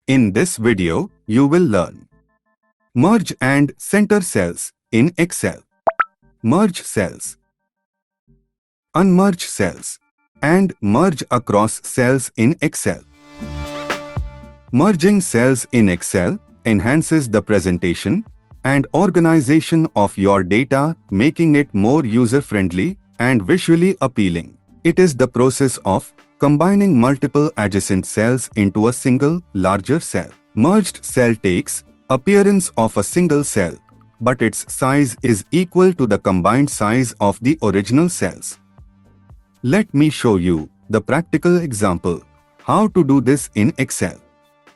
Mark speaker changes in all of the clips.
Speaker 1: In this video, you will learn merge and center cells in Excel, merge cells, unmerge cells, and merge across cells in Excel. Merging cells in Excel enhances the presentation and organization of your data, making it more user-friendly and visually appealing. It is the process of combining multiple adjacent cells into a single, larger cell. Merged cell takes appearance of a single cell, but its size is equal to the combined size of the original cells. Let me show you the practical example how to do this in Excel.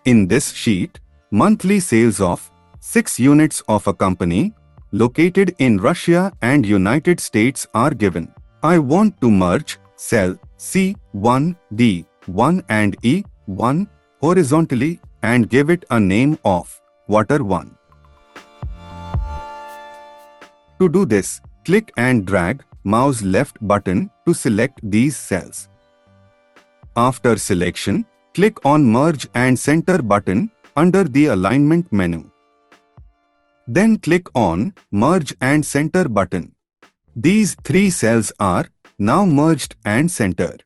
Speaker 1: In this sheet, monthly sales of 6 units of a company located in Russia and United States are given. I want to merge cell C1, D1 and E1 horizontally and give it a name of Water 1. To do this, click and drag mouse left button to select these cells. After selection, click on Merge and Center button under the Alignment menu. Then click on Merge and Center button. These 3 cells are now merged and centered.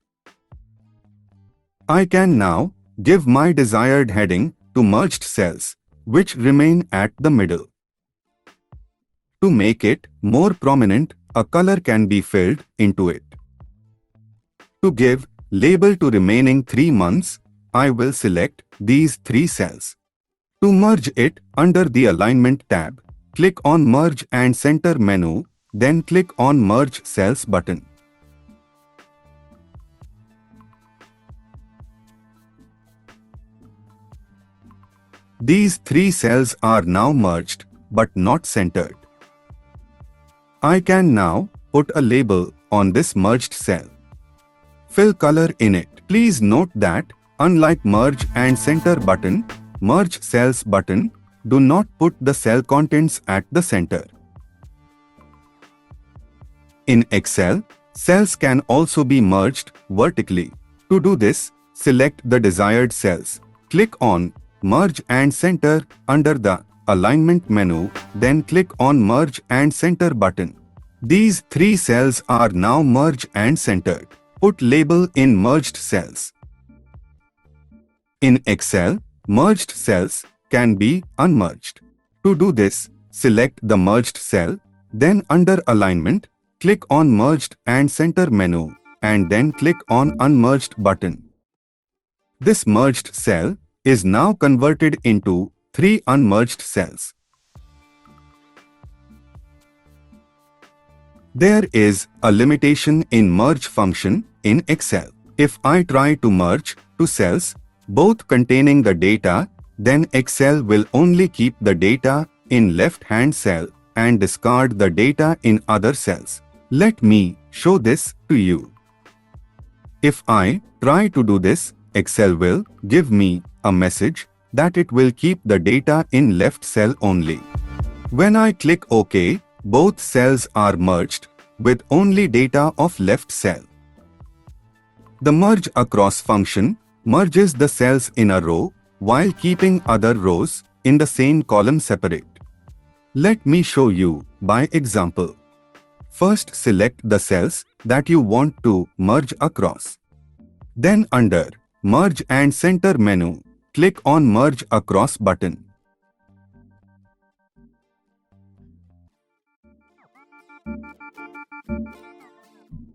Speaker 1: I can now give my desired heading to merged cells, which remain at the middle. To make it more prominent, a color can be filled into it. To give label to remaining 3 months, I will select these 3 cells. To merge it under the Alignment tab, click on Merge and Center menu, then click on Merge Cells button. These 3 cells are now merged, but not centered. I can now put a label on this merged cell. Fill color in it. Please note that, unlike Merge and Center button, Merge Cells button do not put the cell contents at the center. In Excel, cells can also be merged vertically. To do this, select the desired cells. Click on Merge and Center under the Alignment menu, then click on Merge and Center button. These 3 cells are now merged and centered. Put label in merged cells. In Excel, merged cells can be unmerged. To do this, select the merged cell, then under Alignment, click on Merged and Center menu, and then click on Unmerged button. This merged cell is now converted into 3 unmerged cells. There is a limitation in merge function in Excel. If I try to merge 2 cells, both containing the data, then Excel will only keep the data in left-hand cell and discard the data in other cells. Let me show this to you. If I try to do this, Excel will give me a message that it will keep the data in left cell only. When I click OK, both cells are merged with only data of left cell. The merge across function merges the cells in a row while keeping other rows in the same column separate. Let me show you by example. First, select the cells that you want to merge across. Then under Merge and Center menu, click on Merge Across button.